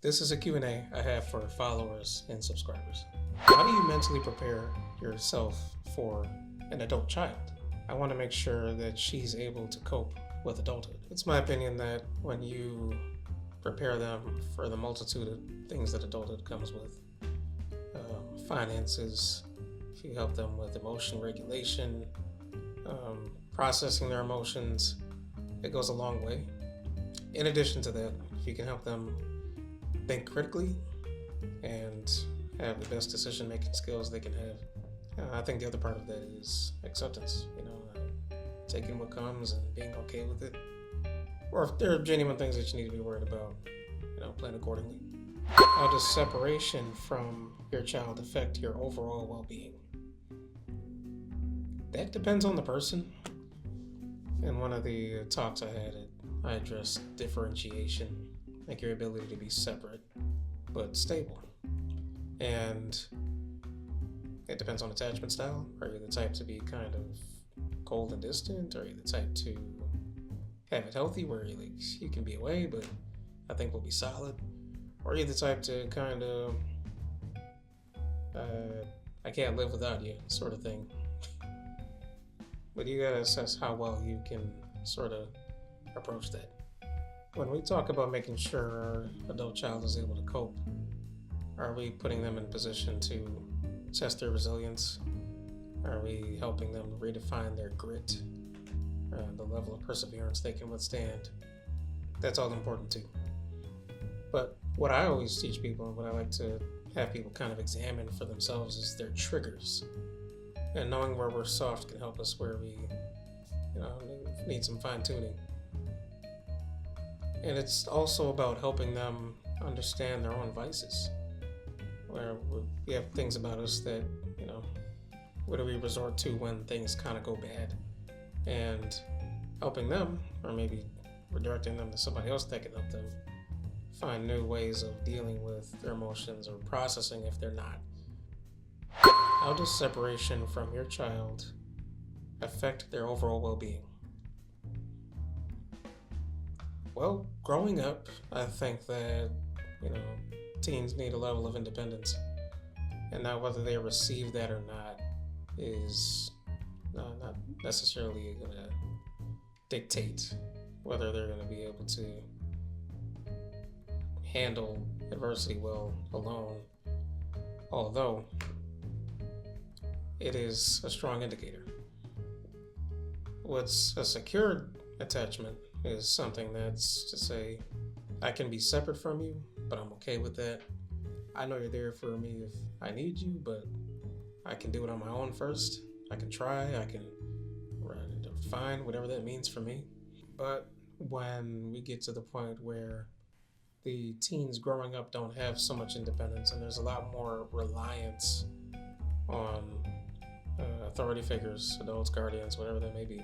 This is a Q&A I have for followers and subscribers. How do you mentally prepare yourself for an adult child? I want to make sure that she's able to cope with adulthood. It's my opinion that when you prepare them for the multitude of things that adulthood comes with, finances, if you help them with emotion regulation, processing their emotions, it goes a long way. In addition to that, if you can help them think critically and have the best decision-making skills they can have, I think the other part of that is acceptance. Taking what comes and being okay with it. Or if there are genuine things that you need to be worried about, plan accordingly. How does separation from your child affect your overall well-being? That depends on the person. In one of the talks I addressed differentiation, like your ability to be separate but stable. And it depends on attachment style. Are you the type to be kind of cold and distant? Or are you the type to have it healthy where you can be away, but I think we'll be solid? Or are you the type to kind of, I can't live without you sort of thing? But you gotta assess how well you can sort of approach that. When we talk about making sure our adult child is able to cope, are we putting them in a position to test their resilience? Are we helping them redefine their grit, the level of perseverance they can withstand? That's all important too. But what I always teach people, and what I like to have people kind of examine for themselves, is their triggers. And knowing where we're soft can help us where we need some fine tuning. And it's also about helping them understand their own vices. Where we have things about us that, where do we resort to when things kind of go bad? And helping them, or maybe redirecting them to somebody else that can help them find new ways of dealing with their emotions or processing if they're not. How does separation from your child affect their overall well-being? Well, growing up, I think that, teens need a level of independence. And now whether they receive that or not is not necessarily going to dictate whether they're going to be able to handle adversity well alone. Although it is a strong indicator. What's a secured attachment is something that's to say, I can be separate from you, but I'm okay with that. I know you're there for me if I need you, but I can do it on my own first. I can try, I can find whatever that means for me. But when we get to the point where the teens growing up don't have so much independence and there's a lot more reliance on authority figures, adults, guardians, whatever that may be,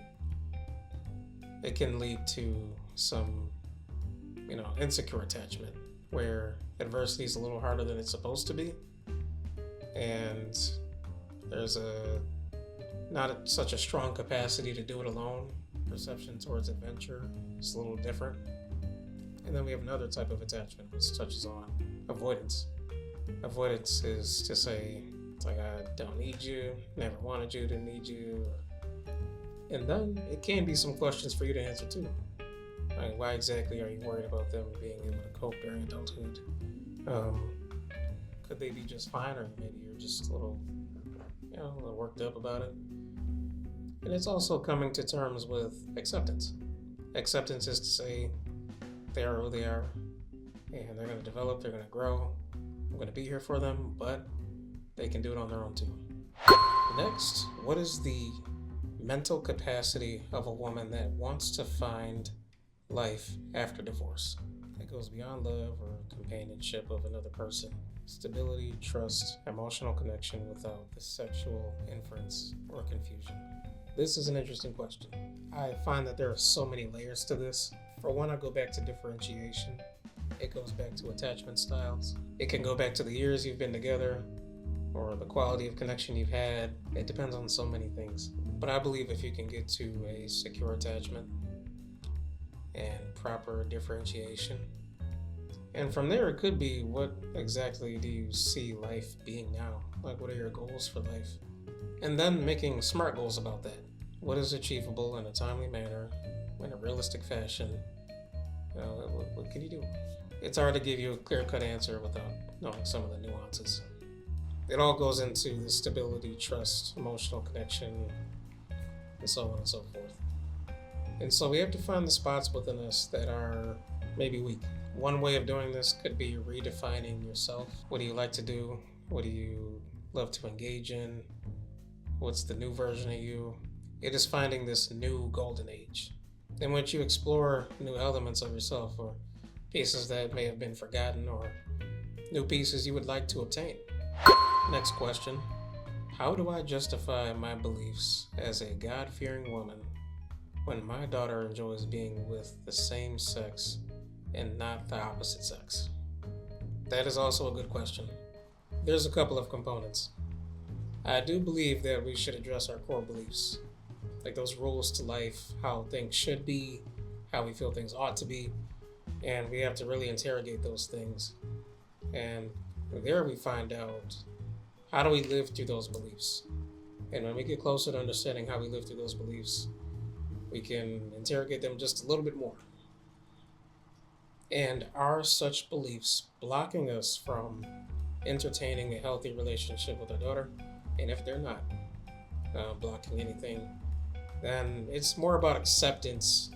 it can lead to some, insecure attachment where adversity is a little harder than it's supposed to be. And there's not such a strong capacity to do it alone. Perception towards adventure is a little different. And then we have another type of attachment which touches on avoidance. Avoidance is to say, it's like, I don't need you, never wanted you to need you. And then it can be some questions for you to answer too. Why exactly are you worried about them being able to cope during adulthood? Could they be just fine, or maybe you're just a little worked up about it? And it's also coming to terms with acceptance. Acceptance is to say, they are who they are, and they're going to develop, they're going to grow. I'm going to be here for them, but they can do it on their own too. Next, what is the mental capacity of a woman that wants to find life after divorce? It goes beyond love or companionship of another person. Stability, trust, emotional connection without the sexual inference or confusion. This is an interesting question. I find that there are so many layers to this. For one, I go back to differentiation. It goes back to attachment styles. It can go back to the years you've been together or the quality of connection you've had. It depends on so many things. But I believe if you can get to a secure attachment and proper differentiation, And from there, it could be, what exactly do you see life being now? Like, what are your goals for life? And then making smart goals about that. What is achievable in a timely manner, in a realistic fashion? What can you do? It's hard to give you a clear cut answer without knowing some of the nuances. It all goes into the stability, trust, emotional connection, and so on and so forth. And so we have to find the spots within us that are maybe weak. One way of doing this could be redefining yourself. What do you like to do? What do you love to engage in? What's the new version of you? It is finding this new golden age in which you explore new elements of yourself, or pieces that may have been forgotten, or new pieces you would like to obtain. Next question. How do I justify my beliefs as a God-fearing woman when my daughter enjoys being with the same sex and not the opposite sex? That is also a good question. There's a couple of components. I do believe that we should address our core beliefs, like those rules to life, how things should be, how we feel things ought to be, and we have to really interrogate those things. And there we find out, how do we live through those beliefs? And when we get closer to understanding how we live through those beliefs, we can interrogate them just a little bit more. And are such beliefs blocking us from entertaining a healthy relationship with our daughter? And if they're not blocking anything, then it's more about acceptance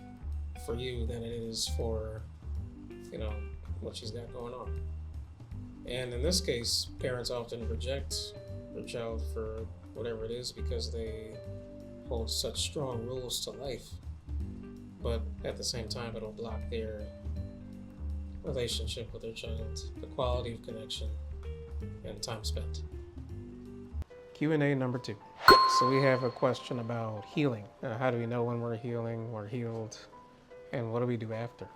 for you than it is for, what she's got going on. And in this case, parents often reject their child for whatever it is because they hold such strong rules to life. But at the same time, it'll block their relationship with their child, the quality of connection, and time spent. Q&A number 2. So we have a question about healing. How do we know when we're healing, we're healed, and what do we do after?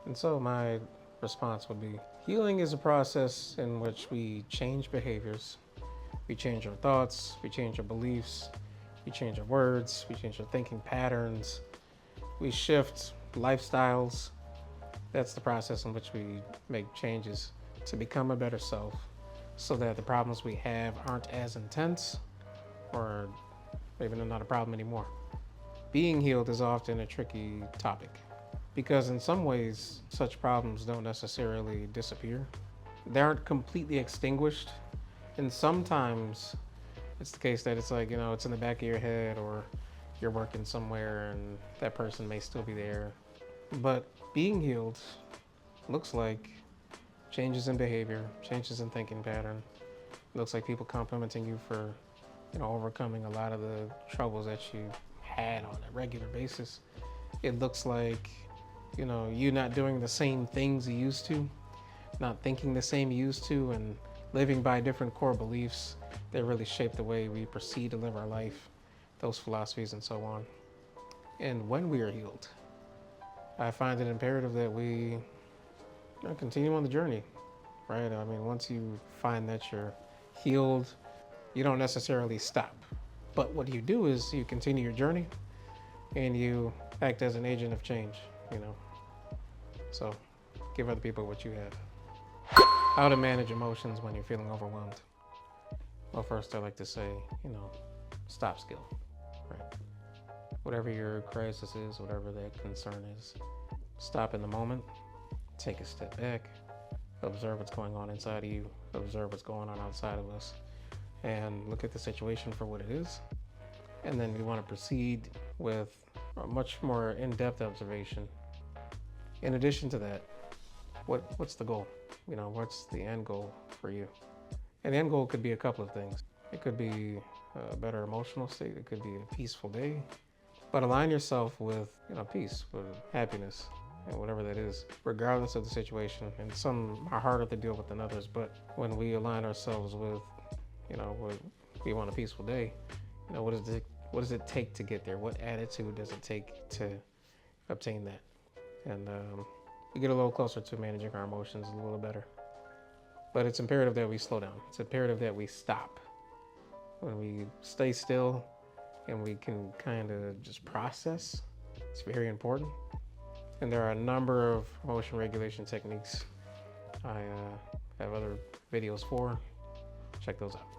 And so my response would be, healing is a process in which we change behaviors, we change our thoughts, we change our beliefs, we change our words, we change our thinking patterns, we shift lifestyles. That's the process in which we make changes to become a better self, so that the problems we have aren't as intense, or maybe they're not a problem anymore. Being healed is often a tricky topic, because in some ways, such problems don't necessarily disappear. They aren't completely extinguished. And sometimes it's the case that it's like, it's in the back of your head, or you're working somewhere and that person may still be there. But being healed looks like changes in behavior, changes in thinking pattern. It looks like people complimenting you for, overcoming a lot of the troubles that you had on a regular basis. It looks like, you not doing the same things you used to, not thinking the same you used to, and living by different core beliefs that really shape the way we proceed to live our life, those philosophies and so on. And when we are healed, I find it imperative that we continue on the journey, right? I mean, once you find that you're healed, you don't necessarily stop. But what you do is you continue your journey and you act as an agent of change, So give other people what you have. How to manage emotions when you're feeling overwhelmed. Well, first I like to say, stop skill, right? Whatever your crisis is, whatever that concern is, stop in the moment, take a step back, observe what's going on inside of you, observe what's going on outside of us, and look at the situation for what it is. And then we want to proceed with a much more in-depth observation. In addition to that, what's the goal? What's the end goal for you? And the end goal could be a couple of things. It could be a better emotional state. It could be a peaceful day. But align yourself with, peace, with happiness, and whatever that is, regardless of the situation. And some are harder to deal with than others. But when we align ourselves with, we want a peaceful day, what does it take to get there? What attitude does it take to obtain that? And we get a little closer to managing our emotions a little better. But it's imperative that we slow down. It's imperative that we stop. When we stay still and we can kind of just process, it's very important. And there are a number of emotion regulation techniques I have other videos for. Check those out.